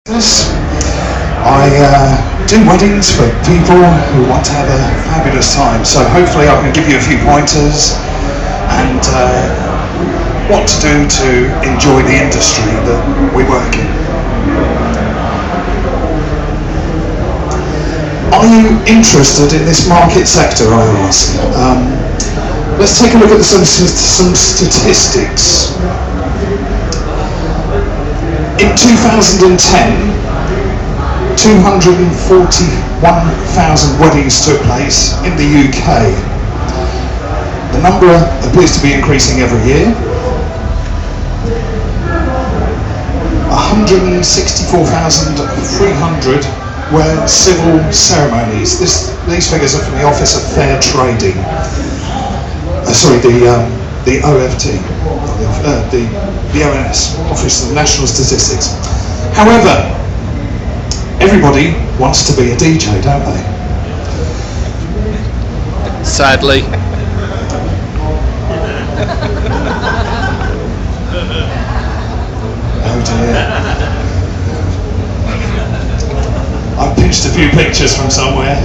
I do weddings for people who want to have a fabulous time, so hopefully I can give you a few pointers and what to do to enjoy the industry that we work in. Are you interested in this market sector, I ask? Let's take a look at some statistics. In 2010, 241,000 weddings took place in the UK. The number appears to be increasing every year. 164,300 were civil ceremonies. These figures are from the Office of Fair Trading. The OFT, the ONS, Office of National Statistics. However, everybody wants to be a DJ, don't they? Sadly. Oh dear. I've pinched a few pictures from somewhere.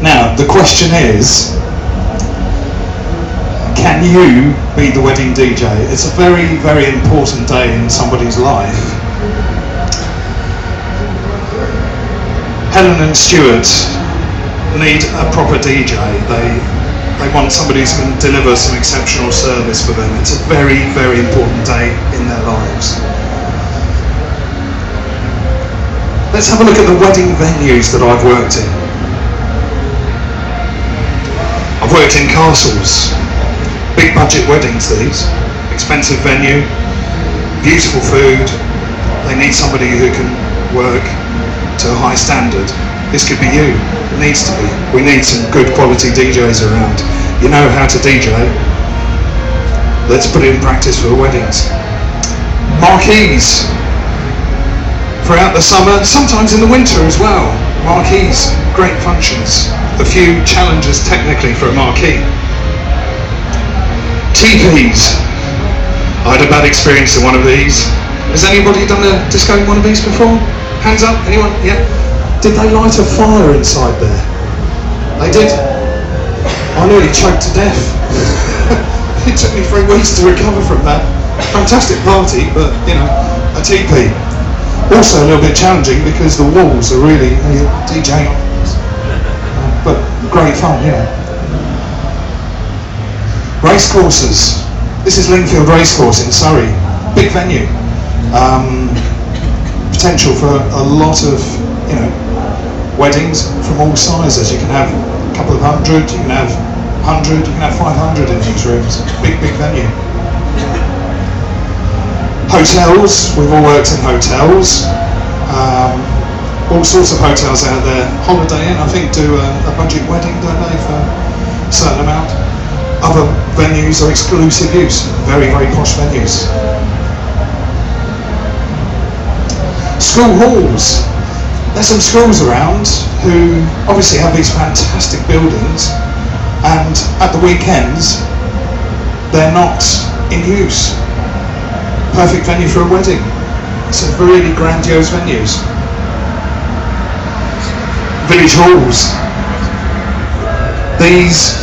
Now, the question is, can you be the wedding DJ? It's a very, very important day in somebody's life. Helen and Stuart need a proper DJ. They want somebody who's going to deliver some exceptional service for them. It's a very, very important day in their lives. Let's have a look at the wedding venues that I've worked in. I've worked in castles, big budget weddings these, expensive venue, beautiful food. They need somebody who can work to a high standard. This could be you, it needs to be. We need some good quality DJs around. You know how to DJ, let's put it in practice for the weddings. Marquees, throughout the summer, sometimes in the winter as well. Marquees, great functions. A few challenges technically for a marquee. TPs. I had a bad experience in one of these. Has anybody done a disco in one of these before? Hands up, anyone? Yeah. Did they light a fire inside there? They did. I nearly choked to death. It took me 3 weeks to recover from that. Fantastic party, but you know, a TP. Also a little bit challenging because the walls are really DJing. But great fun, yeah. Race courses. This is Lingfield Racecourse in Surrey. Big venue. Potential for a lot of, weddings from all sizes. You can have a couple of hundred, you can have 100, you can have 500 in these rooms. Big, big venue. Hotels. We've all worked in hotels. All sorts of hotels out there. Holiday Inn, I think, do a budget wedding, don't they, for a certain amount. Other venues are exclusive use, very, very posh venues. School halls. There's some schools around who obviously have these fantastic buildings, and at the weekends, they're not in use. Perfect venue for a wedding. Some really grandiose venues. Village halls. These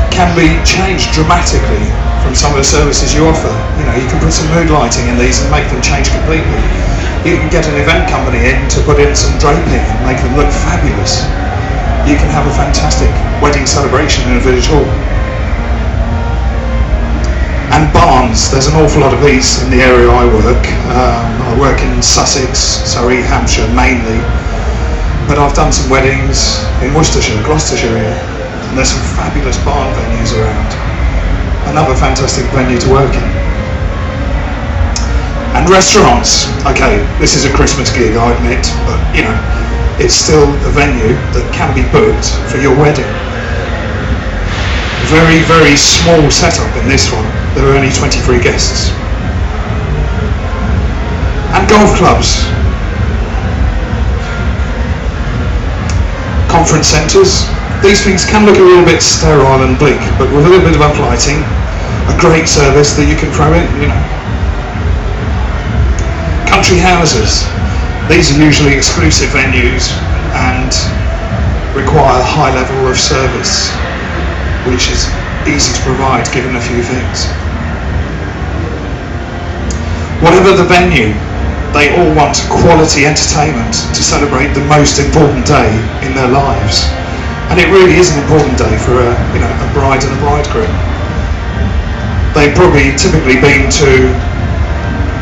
can be changed dramatically from some of the services you offer. You can put some mood lighting in these and make them change completely. You can get an event company in to put in some draping and make them look fabulous. You can have a fantastic wedding celebration in a village hall. And barns, there's an awful lot of these in the area I work. I work in Sussex, Surrey, Hampshire mainly. But I've done some weddings in Worcestershire, Gloucestershire area, and there's some fabulous barn venues around. Another fantastic venue to work in. And restaurants. Okay, this is a Christmas gig, I admit, but it's still a venue that can be booked for your wedding. Very, very small setup in this one. There are only 23 guests. And golf clubs. Conference centres. These things can look a little bit sterile and bleak, but with a little bit of uplighting, a great service that you can throw in, you know. Country houses. These are usually exclusive venues and require a high level of service, which is easy to provide given a few things. Whatever the venue, they all want quality entertainment to celebrate the most important day in their lives. And it really is an important day for a bride and a bridegroom. They've probably typically been to,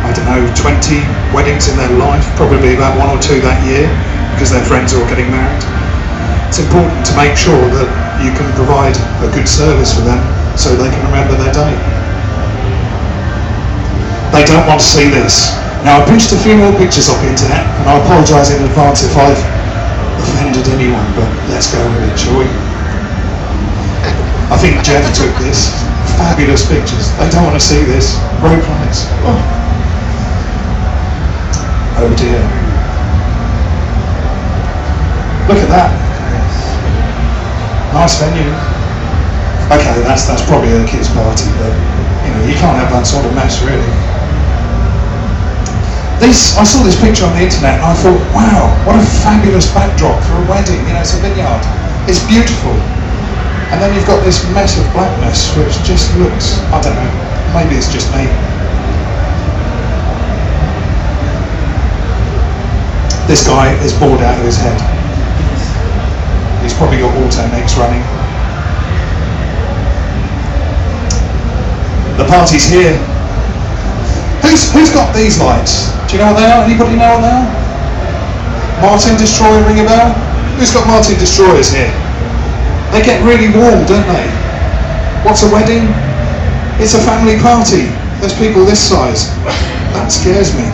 I don't know, 20 weddings in their life, probably about 1 or 2 that year, because their friends are all getting married. It's important to make sure that you can provide a good service for them so they can remember their day. They don't want to see this. Now, I pitched a few more pictures off the internet, and I apologise in advance if I've offended anyone, but let's go with it, shall we? I think Jeff took this. Fabulous pictures. They don't want to see this. Road planets. Oh dear. Look at that. Nice venue. Okay, that's probably a kid's party, but you can't have that sort of mess, really. I saw this picture on the internet and I thought, wow, what a fabulous backdrop for a wedding. It's a vineyard. It's beautiful. And then you've got this mess of blackness which just looks, I don't know, maybe it's just me. This guy is bored out of his head. He's probably got auto mix running. The party's here. Who's got these lights? Do you know what they are? Anybody know what they are? Martin Destroyer, ring a bell? Who's got Martin Destroyers here? They get really warm, don't they? What's a wedding? It's a family party. There's people this size. That scares me.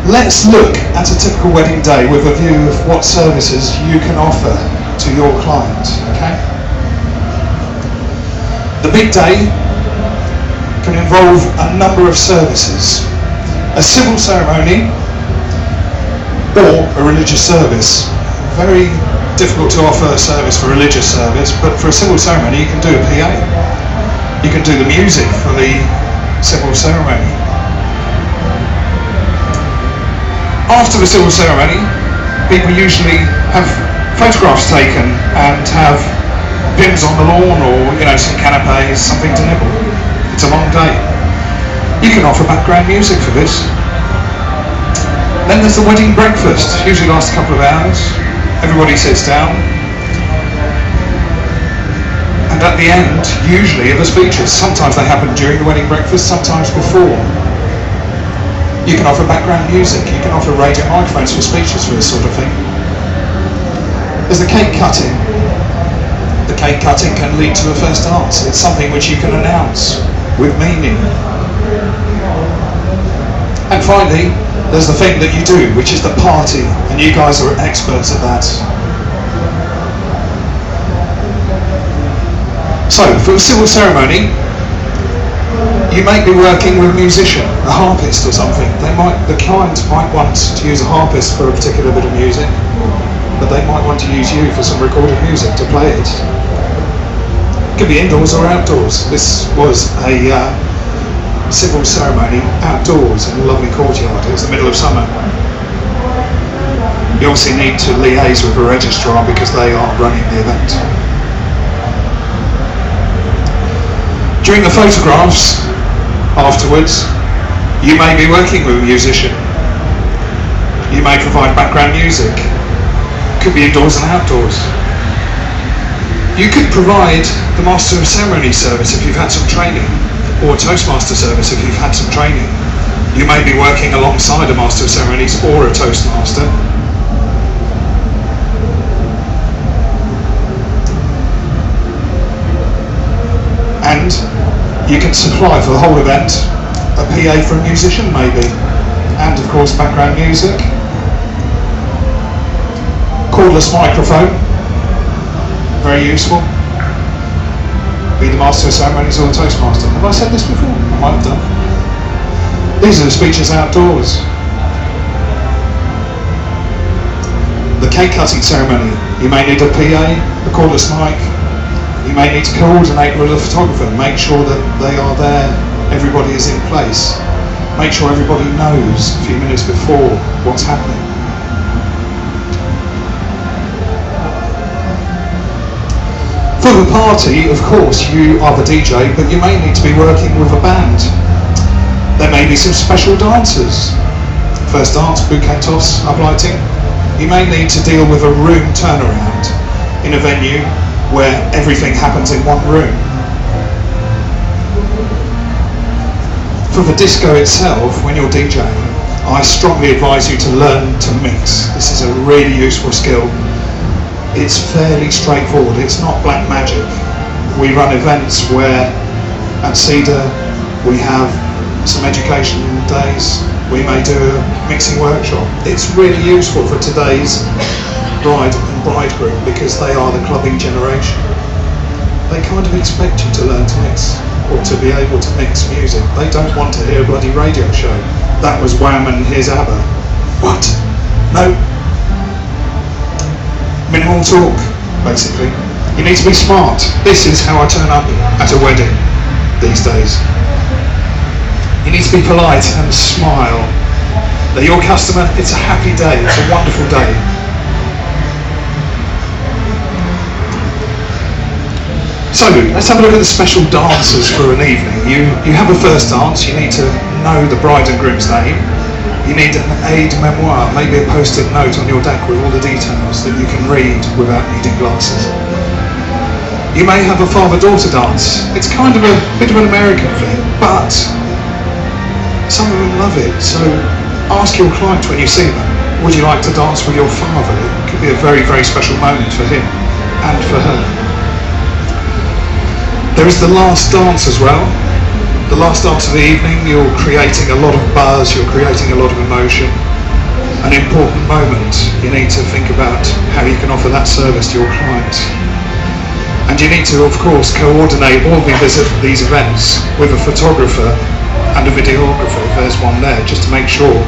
Let's look at a typical wedding day with a view of what services you can offer to your client, okay? The big day can involve a number of services. A civil ceremony or a religious service. Very difficult to offer a service for religious service, but for a civil ceremony you can do a PA. You can do the music for the civil ceremony. After the civil ceremony, people usually have photographs taken and have pins on the lawn or some canapes, something to nibble. It's a long day. You can offer background music for this. Then there's the wedding breakfast. Usually lasts a couple of hours. Everybody sits down. And at the end, usually, are the speeches. Sometimes they happen during the wedding breakfast, sometimes before. You can offer background music. You can offer radio microphones for speeches for this sort of thing. There's the cake cutting. The cake cutting can lead to a first dance. It's something which you can announce with meaning. And finally, there's the thing that you do, which is the party, and you guys are experts at that. So, for a civil ceremony, you may be working with a musician, a harpist or something. The client might want to use a harpist for a particular bit of music, but they might want to use you for some recorded music to play it. It could be indoors or outdoors. This was a civil ceremony outdoors in a lovely courtyard. It was the middle of summer. You obviously need to liaise with a registrar because they are running the event. During the photographs afterwards, you may be working with a musician. You may provide background music. It could be indoors and outdoors. You could provide the Master of Ceremony service if you've had some training, or a Toastmaster service if you've had some training. You may be working alongside a Master of Ceremonies or a Toastmaster. And you can supply for the whole event a PA for a musician maybe, and of course background music. Cordless microphone, very useful. Be the Master of Ceremonies or the Toastmaster. Have I said this before? I might have done. These are the speeches outdoors. The cake cutting ceremony, you may need a PA, a cordless mic, You may need to coordinate with a photographer, make sure that they are there, everybody is in place. Make sure everybody knows a few minutes before what's happening. For the party, of course, you are the DJ, but you may need to be working with a band. There may be some special dancers. First dance, bouquet toss, uplighting. You may need to deal with a room turnaround in a venue where everything happens in one room. For the disco itself, when you're DJing, I strongly advise you to learn to mix. This is a really useful skill. It's fairly straightforward, it's not black magic. We run events where at Cedar we have some education days, we may do a mixing workshop. It's really useful for today's bride and bridegroom because they are the clubbing generation. They kind of expect you to learn to mix or to be able to mix music. They don't want to hear a bloody radio show. That was Wham and here's ABBA. What? No. Minimal talk, basically. You need to be smart. This is how I turn up at a wedding these days. You need to be polite and smile. They're your customer, it's a happy day, it's a wonderful day. So, let's have a look at the special dancers for an evening. You have a first dance, you need to know the bride and groom's name. You need an aide-memoire, maybe a post-it note on your deck with all the details that you can read without needing glasses. You may have a father-daughter dance. It's kind of a bit of an American thing, but some of them love it. So ask your client when you see them, would you like to dance with your father? It could be a very, very special moment for him and for her. There is the last dance as well. The last dance of the evening, you're creating a lot of buzz, you're creating a lot of emotion. An important moment. You need to think about how you can offer that service to your client. And you need to, of course, coordinate all these events with a photographer and a videographer, if there's one there, just to make sure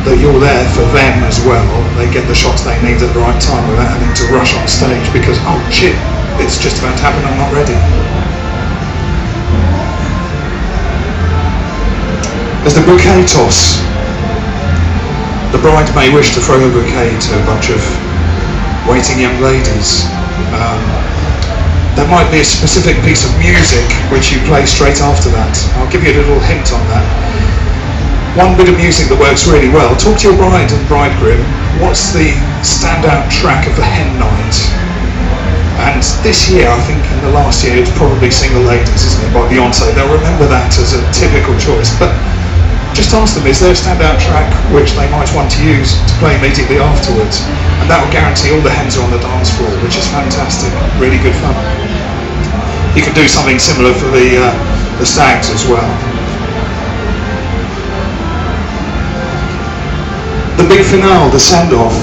that you're there for them as well. They get the shots they need at the right time without having to rush on stage because, oh shit, it's just about to happen, I'm not ready. There's the bouquet toss. The bride may wish to throw a bouquet to a bunch of waiting young ladies. There might be a specific piece of music which you play straight after that. I'll give you a little hint on that. One bit of music that works really well. Talk to your bride and bridegroom. What's the standout track of the hen night? And this year, I think in the last year, it's probably Single Ladies, isn't it, by Beyonce. They'll remember that as a typical choice. But just ask them, is there a standout track which they might want to use to play immediately afterwards? And that will guarantee all the hens are on the dance floor, which is fantastic, really good fun. You can do something similar for the stags as well. The big finale, the send-off.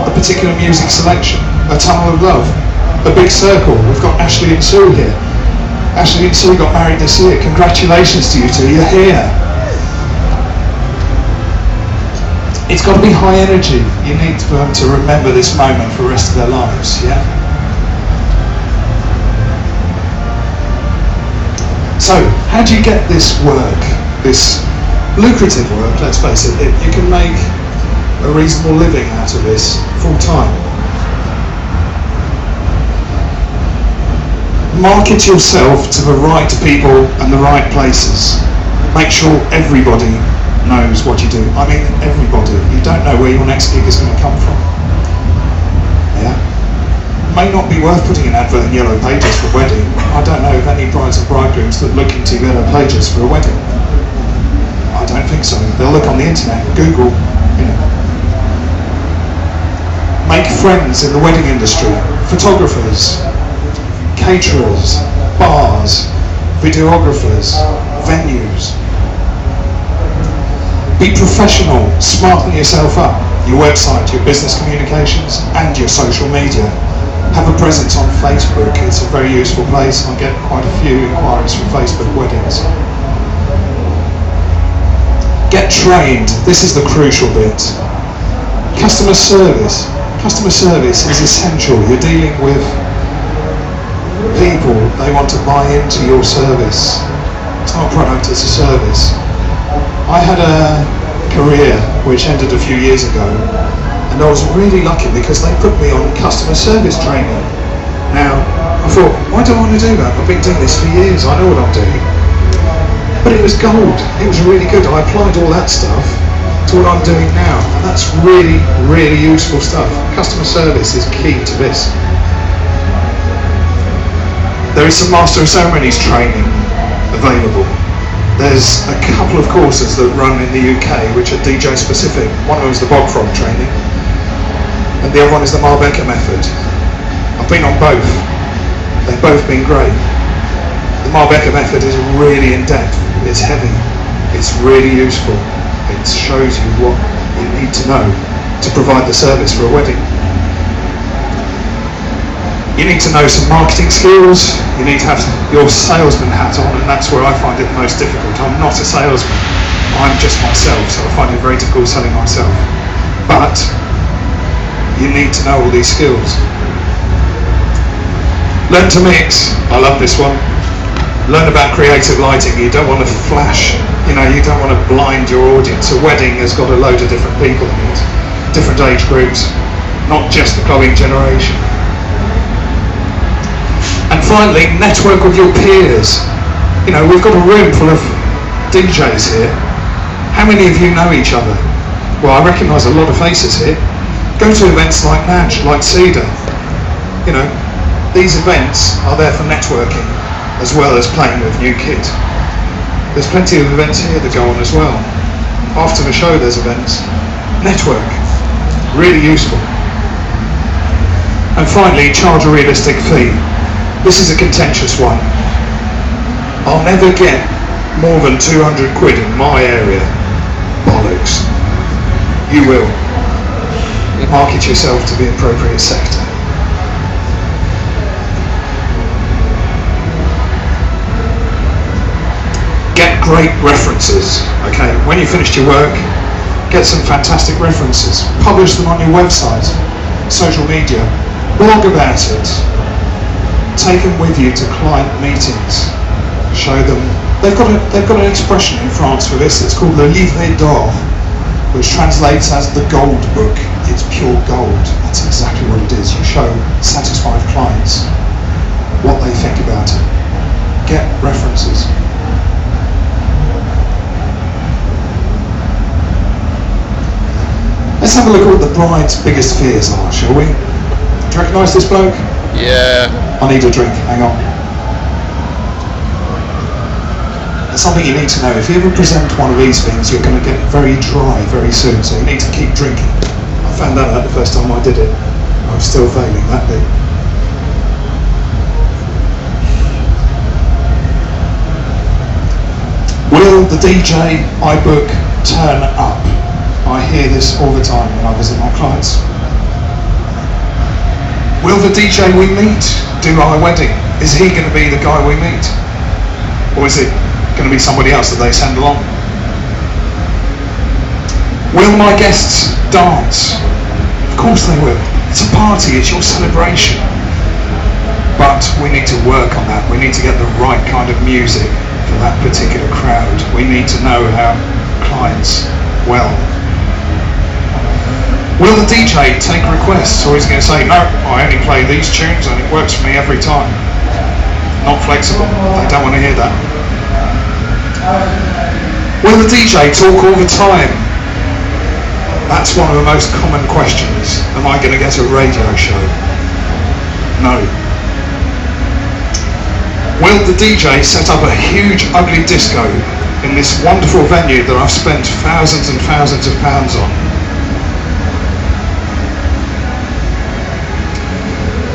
A particular music selection, a tunnel of love, a big circle. We've got Ashley and Sue here. Ashley and Sue got married this year. Congratulations to you two, you're here. It's got to be high energy. You need to remember this moment for the rest of their lives, yeah? So, how do you get this work, this lucrative work, let's face it, you can make a reasonable living out of this full time. Market yourself to the right people and the right places. Make sure everybody knows what you do. I mean everybody. You don't know where your next gig is going to come from. Yeah? It may not be worth putting an advert in Yellow Pages for a wedding. I don't know of any brides and bridegrooms that look into Yellow Pages for a wedding. I don't think so. They'll look on the internet, Google, you know. Make friends in the wedding industry. Photographers, caterers, bars, videographers, venues. Be professional, smarten yourself up. Your website, your business communications, and your social media. Have a presence on Facebook, it's a very useful place. I get quite a few inquiries from Facebook weddings. Get trained, this is the crucial bit. Customer service. Customer service is essential. You're dealing with people, they want to buy into your service. It's not a product, it's a service. I had a career which ended a few years ago, and I was really lucky because they put me on customer service training. Now, I thought, why do I want to do that? I've been doing this for years, I know what I'm doing. But it was gold, it was really good. I applied all that stuff to what I'm doing now, and that's really, really useful stuff. Customer service is key to this. There is some Master of Ceremonies training available. There's a couple of courses that run in the UK which are DJ specific. One of them is the Bog Frog training, and the other one is the Marbecca method. I've been on both. They've both been great. The Marbecca method is really in-depth, it's heavy, it's really useful. It shows you what you need to know to provide the service for a wedding. You need to know some marketing skills, you need to have your salesman hat on, and that's where I find it the most difficult. I'm not a salesman, I'm just myself, so I find it very difficult selling myself. But you need to know all these skills. Learn to mix, I love this one. Learn about creative lighting. You don't want to flash, you don't want to blind your audience. A wedding has got a load of different people in it, different age groups, not just the clubbing generation. And finally, network with your peers. We've got a room full of DJs here. How many of you know each other? Well, I recognise a lot of faces here. Go to events like Natch, like Cedar. These events are there for networking as well as playing with new kit. There's plenty of events here that go on as well. After the show there's events. Network. Really useful. And finally, charge a realistic fee. This is a contentious one. I'll never get more than 200 quid in my area. Bollocks. You will. Market yourself to the appropriate sector. Get great references, okay? When you finished your work, get some fantastic references. Publish them on your website, social media, blog about it. Take them with you to client meetings. Show them. They've got an expression in France for this. It's called le livret d'or, which translates as the gold book. It's pure gold. That's exactly what it is. You show satisfied clients what they think about it. Get references. Let's have a look at what the bride's biggest fears are, shall we? Do you recognise this bloke? Yeah. I need a drink, hang on. There's something you need to know. If you ever present one of these things, you're going to get very dry very soon, so you need to keep drinking. I found that out the first time I did it. I was still failing that bit. Will the DJ I book turn up? I hear this all the time when I visit my clients. Will the DJ we meet do our wedding? Is he going to be the guy we meet? Or is it going to be somebody else that they send along? Will my guests dance? Of course they will. It's a party, it's your celebration. But we need to work on that. We need to get the right kind of music for that particular crowd. We need to know our clients well. Will the DJ take requests, or is he going to say, no, I only play these tunes and it works for me every time? Not flexible, they don't want to hear that. Will the DJ talk all the time? That's one of the most common questions. Am I going to get a radio show? No. Will the DJ set up a huge ugly disco in this wonderful venue that I've spent thousands and thousands of pounds on?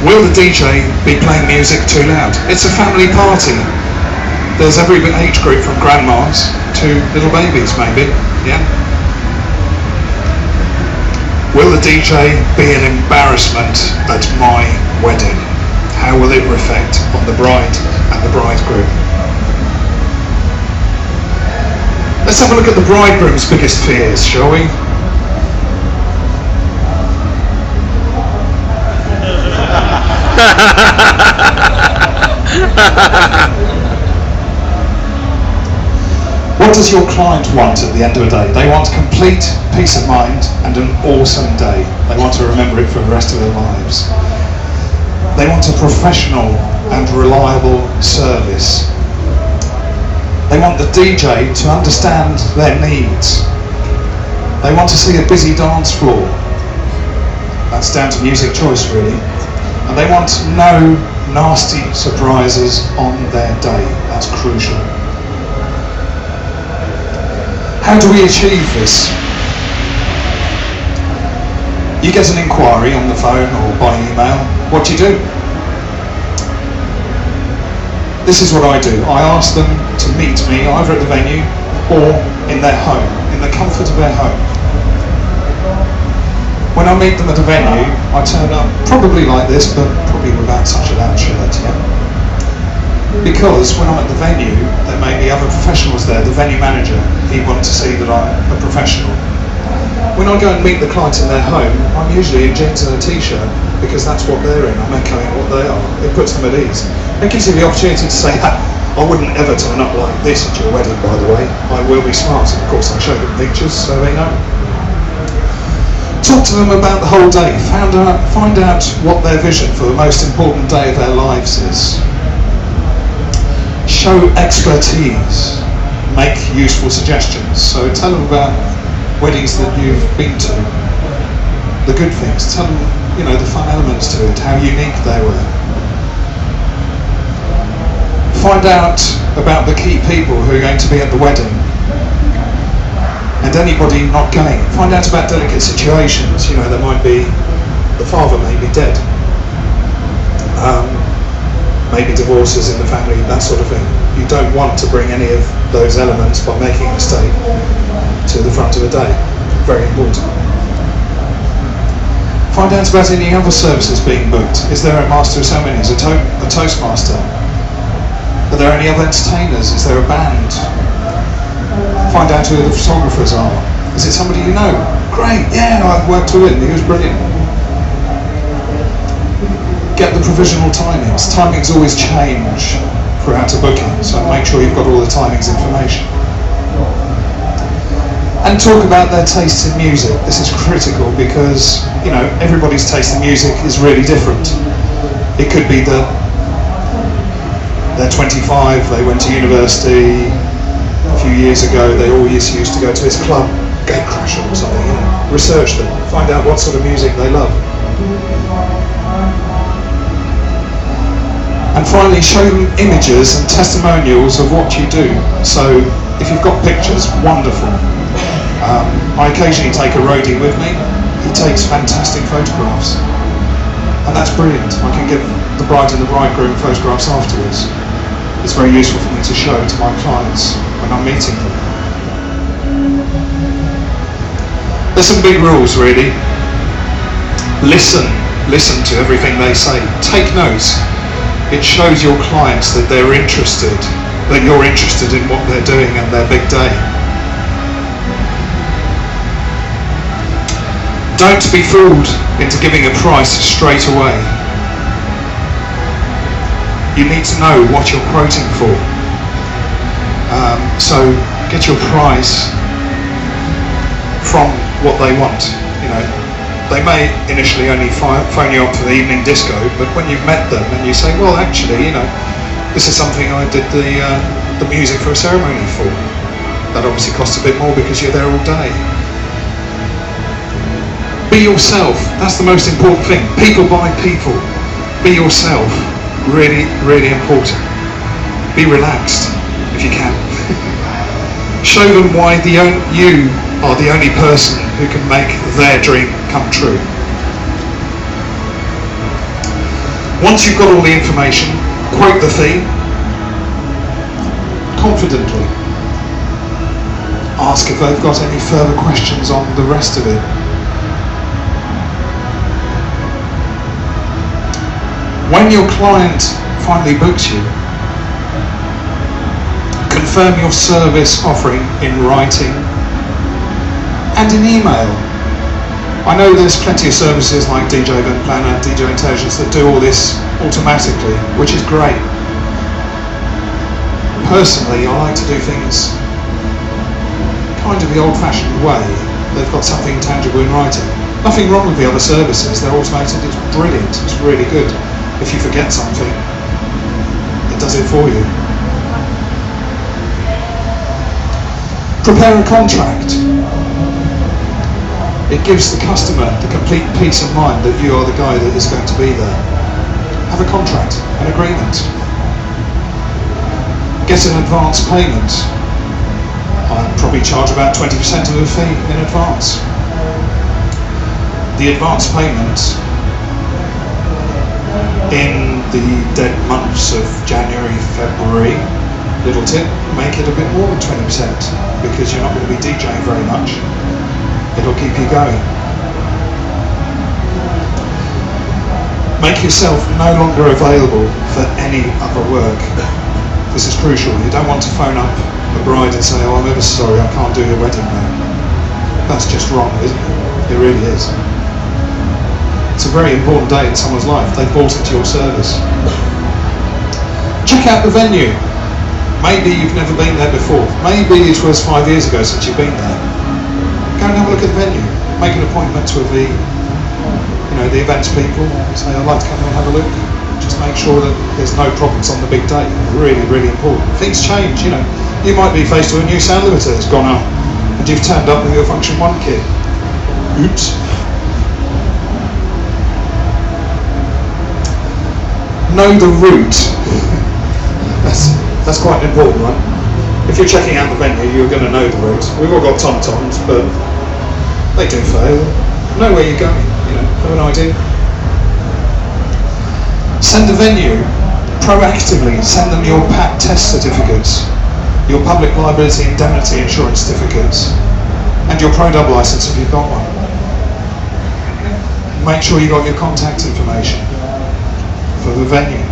Will the DJ be playing music too loud? It's a family party. There's every age group from grandmas to little babies maybe, yeah? Will the DJ be an embarrassment at my wedding? How will it reflect on the bride and the bridegroom? Let's have a look at the bridegroom's biggest fears, shall we? What does your client want at the end of the day? They want complete peace of mind and an awesome day. They want to remember it for the rest of their lives. They want a professional and reliable service. They want the DJ to understand their needs. They want to see a busy dance floor. That's down to music choice, really. And they want no nasty surprises on their day. That's crucial. How do we achieve this? You get an inquiry on the phone or by email. What do you do? This is what I do. I ask them to meet me either at the venue or in their home, in the comfort of their home. When I meet them at a venue, I turn up probably like this, but probably without such a loud shirt, yeah. Because when I'm at the venue, there may be other professionals there. The venue manager, he wants to see that I'm a professional. When I go and meet the clients in their home, I'm usually in jeans and a t-shirt because that's what they're in. I'm echoing what they are. It puts them at ease. It gives you the opportunity to say, I wouldn't ever turn up like this at your wedding, by the way. I will be smart. And of course, I show them pictures so they know. Talk to them about the whole day. Find out what their vision for the most important day of their lives is. Show expertise, make useful suggestions. So tell them about weddings that you've been to, the good things. Tell them, the fun elements to it, how unique they were. Find out about the key people who are going to be at the wedding and anybody not going. Find out about delicate situations. There might be, the father may be dead. Maybe divorces in the family, that sort of thing. You don't want to bring any of those elements by making a mistake to the front of the day. Very important. Find out about any other services being booked. Is there a master of ceremonies, a toastmaster? Are there any other entertainers? Is there a band? Find out who the photographers are. Is it somebody you know? Great, yeah, I've worked with him, he was brilliant. Get the provisional timings. Timings always change throughout a booking, so make sure you've got all the timings information. And talk about their tastes in music. This is critical because, everybody's taste in music is really different. It could be that they're 25, they went to university, a few years ago they always used to go to this club, Gatecrasher or something, Research them, find out what sort of music they love. And finally, show them images and testimonials of what you do. So, if you've got pictures, wonderful. I occasionally take a roadie with me. He takes fantastic photographs. And that's brilliant. I can give the bride and the bridegroom photographs afterwards. It's very useful for me to show to my clients when I'm meeting them. There's some big rules, really. Listen to everything they say. Take notes. It shows your clients that they're interested, that you're interested in what they're doing and their big day. Don't be fooled into giving a price straight away. You need to know what you're quoting for. So get your price from what they want. They may initially only phone you up for the evening disco, but when you've met them and you say, well, actually, this is something I did the music for a ceremony for. That obviously costs a bit more because you're there all day. Be yourself. That's the most important thing. People buy people. Be yourself. Really, really important. Be relaxed, if you can. Show them why you are the only person who can make their dream come true. Once you've got all the information, quote the theme confidently. Ask if they've got any further questions on the rest of it. When your client finally books you, confirm your service offering in writing and in email. I know there's plenty of services like DJ Event Planner, DJ Intelligence that do all this automatically, which is great. Personally, I like to do things kind of the old-fashioned way. They've got something tangible in writing. Nothing wrong with the other services, they're automated, it's brilliant, it's really good. If you forget something, it does it for you. Prepare a contract. It gives the customer the complete peace of mind that you are the guy that is going to be there. Have a contract, an agreement. Get an advance payment. I'd probably charge about 20% of the fee in advance. The advance payment in the dead months of January, February, little tip, make it a bit more than 20% because you're not going to be DJing very much. It'll keep you going. Make yourself no longer available for any other work. This is crucial. You don't want to phone up a bride and say, "Oh, I'm ever sorry, I can't do your wedding now." That's just wrong, isn't it? It really is. It's a very important day in someone's life. They've bought into your service. Check out the venue. Maybe you've never been there before. Maybe it was 5 years ago since you've been there. Go and have a look at the venue. Make an appointment with the, the events people. Say, "I'd like to come and have a look." Just make sure that there's no problems on the big day. Really, really important. Things change, You might be faced with a new sound limiter that's gone up, and you've turned up with your Function 1 kit. Oops. Know the route. That's quite an important one. If you're checking out the venue, you're going to know the route. We've all got tom-toms, but they do fail. Know where you're going, have an idea. Send the venue, proactively send them your PAT test certificates, your public liability indemnity insurance certificates, and your Pro Dub license if you've got one. Make sure you got your contact information for the venue.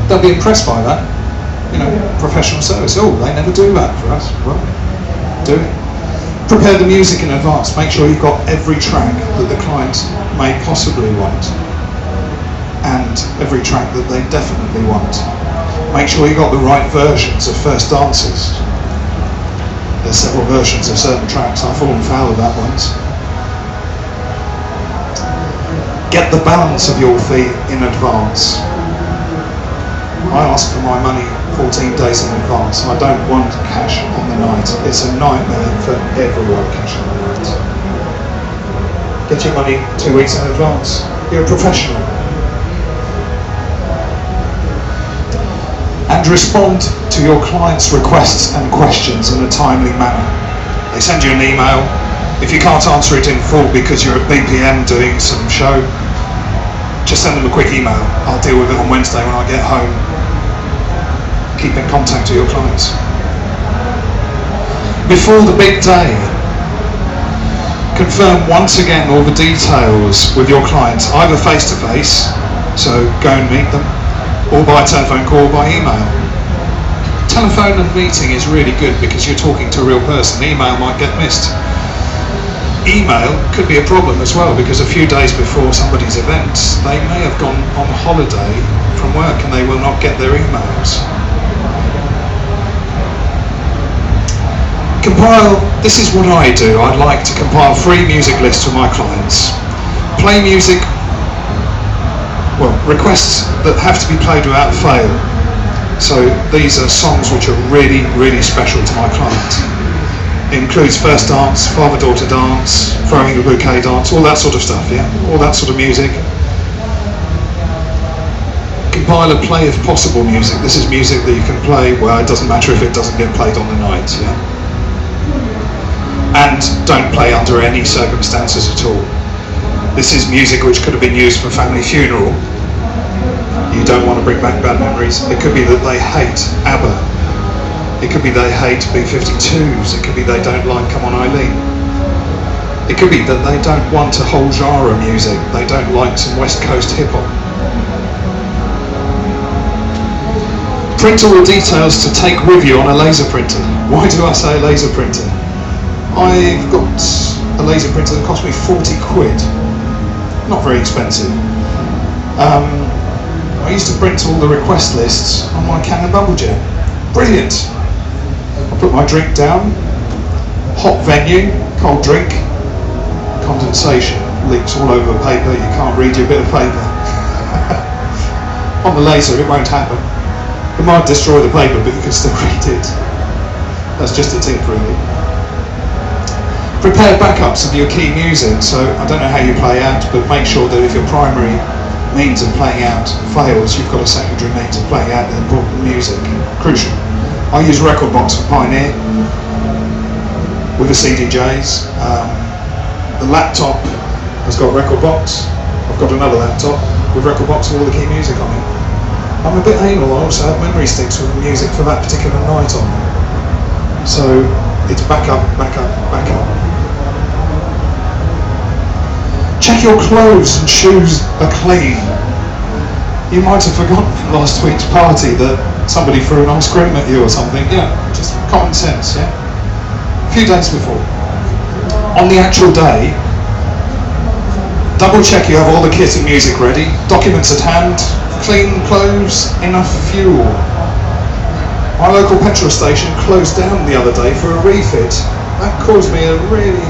They'll be impressed by that. Professional service. Oh, they never do that for us. Well, do it. Prepare the music in advance. Make sure you've got every track that the client may possibly want, and every track that they definitely want. Make sure you got the right versions of First Dances. There's several versions of certain tracks. I've fallen foul of that once. Get the balance of your fee in advance. I ask for my money 14 days in advance. I don't want cash on the night. It's a nightmare for everyone, cash on the night. Get your money 2 weeks in advance. You're a professional. And respond to your clients' requests and questions in a timely manner. They send you an email. If you can't answer it in full because you're at BPM doing some show, just send them a quick email. I'll deal with it on Wednesday when I get home. Keep in contact with your clients. Before the big day, confirm once again all the details with your clients, either face to face, so go and meet them, or by telephone call, or by email. Telephone and meeting is really good because you're talking to a real person. Email might get missed. Email could be a problem as well because a few days before somebody's event, they may have gone on holiday from work and they will not get their emails. Compile, this is what I do. I'd like to compile free music lists for my clients. Play music, requests that have to be played without fail. So these are songs which are really, really special to my client. It includes First Dance, Father-Daughter Dance, Throwing the Bouquet Dance, all that sort of stuff, yeah? All that sort of music. Compile a play of possible music. This is music that you can play, it doesn't matter if it doesn't get played on the night, yeah? And don't play under any circumstances at all. This is music which could have been used for family funeral. You don't want to bring back bad memories. It could be that they hate ABBA. It could be they hate B-52s. It could be they don't like Come On Eileen. It could be that they don't want a whole genre of music. They don't like some West Coast hip-hop. Print all the details to take with you on a laser printer. Why do I say laser printer? I've got a laser printer that cost me 40 quid. Not very expensive. I used to print all the request lists on my Canon Bubble Jet. Brilliant. I put my drink down, hot venue, cold drink, condensation, leaks all over the paper, you can't read your bit of paper. On the laser it won't happen. It might destroy the paper but you can still read it. That's just a tip really. Prepare backups of your key music, so I don't know how you play out, but make sure that if your primary means of playing out fails, you've got a secondary means of playing out the important music. Crucial. I use Rekordbox for Pioneer with the CDJs. The laptop has got Rekordbox. I've got another laptop with Rekordbox with all the key music on it. I'm a bit anal, I also have memory sticks with the music for that particular night on. So it's backup, backup, backup. Check your clothes and shoes are clean. You might have forgotten from last week's party that somebody threw an ice cream at you or something. Yeah, just common sense, yeah? A few days before. On the actual day, double check you have all the kit and music ready, documents at hand, clean clothes, enough fuel. My local petrol station closed down the other day for a refit. That caused me a really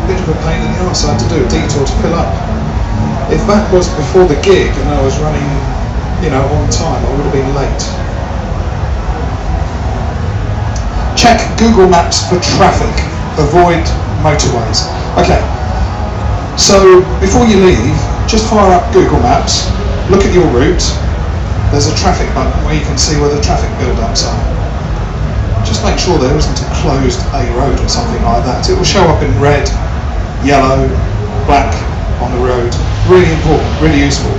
bit of a pain in the arse. I had to do a detour to fill up. If that was before the gig and I was running, on time, I would have been late. Check Google Maps for traffic. Avoid motorways. Okay, so before you leave, just fire up Google Maps, look at your route. There's a traffic button where you can see where the traffic build-ups are. Just make sure there isn't a closed A road or something like that. It will show up in red, yellow, black on the road. Really important, really useful.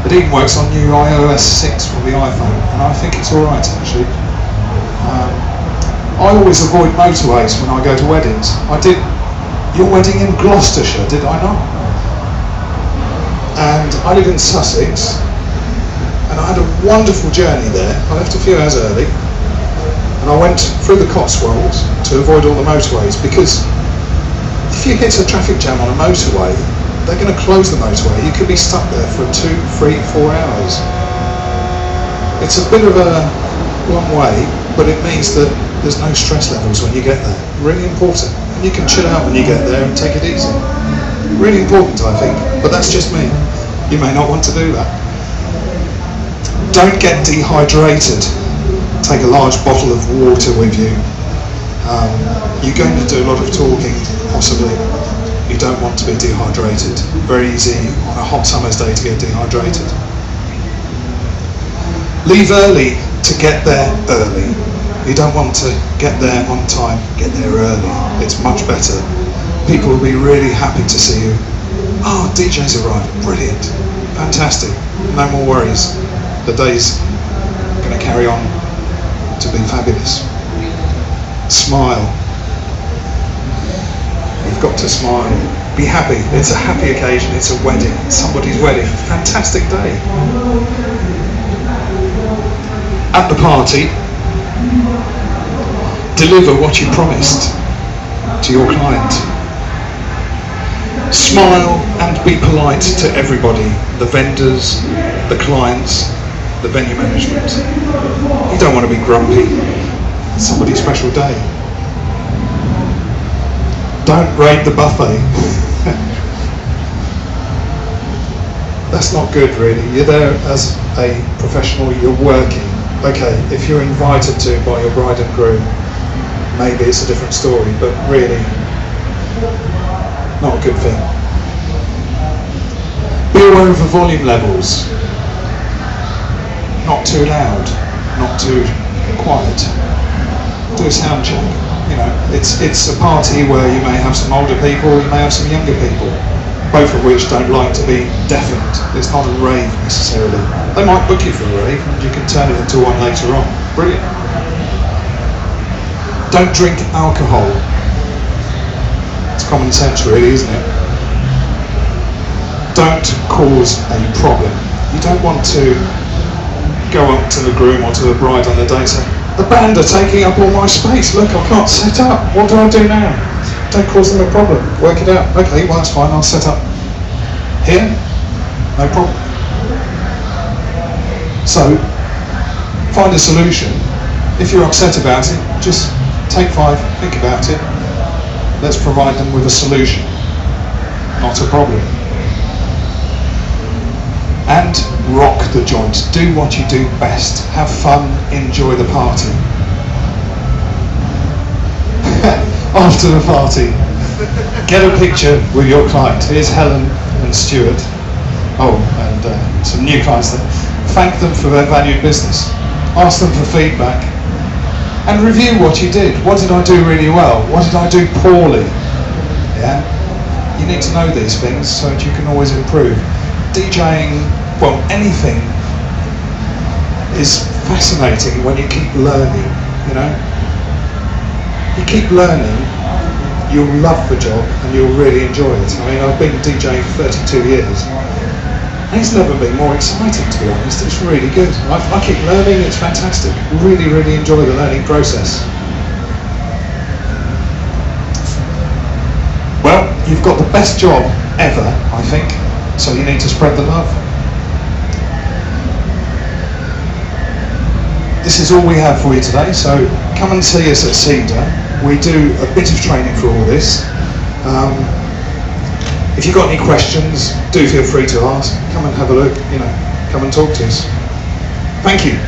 It even works on new iOS 6 for the iPhone, and I think it's alright actually. I always avoid motorways when I go to weddings. I did your wedding in Gloucestershire, did I not? And I live in Sussex, and I had a wonderful journey there. I left a few hours early, and I went through the Cotswolds to avoid all the motorways, because if you hit a traffic jam on a motorway, they're going to close the motorway. You could be stuck there for 2, 3, 4 hours. It's a bit of a long way, but it means that there's no stress levels when you get there. Really important. And you can chill out when you get there and take it easy. Really important, I think, but that's just me. You may not want to do that. Don't get dehydrated. Take a large bottle of water with you. You're going to do a lot of talking, possibly. You don't want to be dehydrated. Very easy on a hot summer's day to get dehydrated. Leave early to get there early. You don't want to get there on time, get there early. It's much better. People will be really happy to see you. Oh, DJ's arrived. Brilliant. Fantastic. No more worries. The day's going to carry on to be fabulous. Smile. You've got to smile. Be happy. It's a happy occasion. It's a wedding. It's somebody's wedding. Fantastic day. At the party, deliver what you promised to your client. Smile and be polite to everybody, the vendors, the clients, the venue management. You don't want to be grumpy. It's somebody's special day. Don't raid the buffet. That's not good really. You're there as a professional, you're working. Okay, if you're invited to by your bride and groom, maybe it's a different story, but really, not a good thing. Be aware of the volume levels. Not too loud, not too quiet. Do a sound check. It's a party where you may have some older people, you may have some younger people, both of which don't like to be deafened. It's not a rave necessarily. They might book you for a rave and you can turn it into one later on. Brilliant. Don't drink alcohol. It's common sense really, isn't it? Don't cause a problem. You don't want to go up to the groom or to the bride on the day and say, the band are taking up all my space, look, I can't set up, what do I do now? Don't cause them a problem. Work it out. Okay, well that's fine. I'll set up here. No problem. So, find a solution. If you're upset about it, just take 5, think about it. Let's provide them with a solution. Not a problem. And rock the joint. Do what you do best. Have fun, enjoy the party. After the party, get a picture with your client. Here's Helen and Stuart. Oh, and some new clients there. Thank them for their valued business. Ask them for feedback. And review what you did. What did I do really well? What did I do poorly? Yeah? You need to know these things so that you can always improve. DJing, well, anything is fascinating when you keep learning, you know? You keep learning, you'll love the job and you'll really enjoy it. I mean, I've been DJing for 32 years. And it's never been more exciting, to be honest. It's really good. I keep learning, it's fantastic. Really, really enjoy the learning process. Well, you've got the best job ever, I think, so you need to spread the love. This is all we have for you today, so come and see us at Cedar. We do a bit of training for all this. If you've got any questions, do feel free to ask. Come and have a look, you know, come and talk to us. Thank you.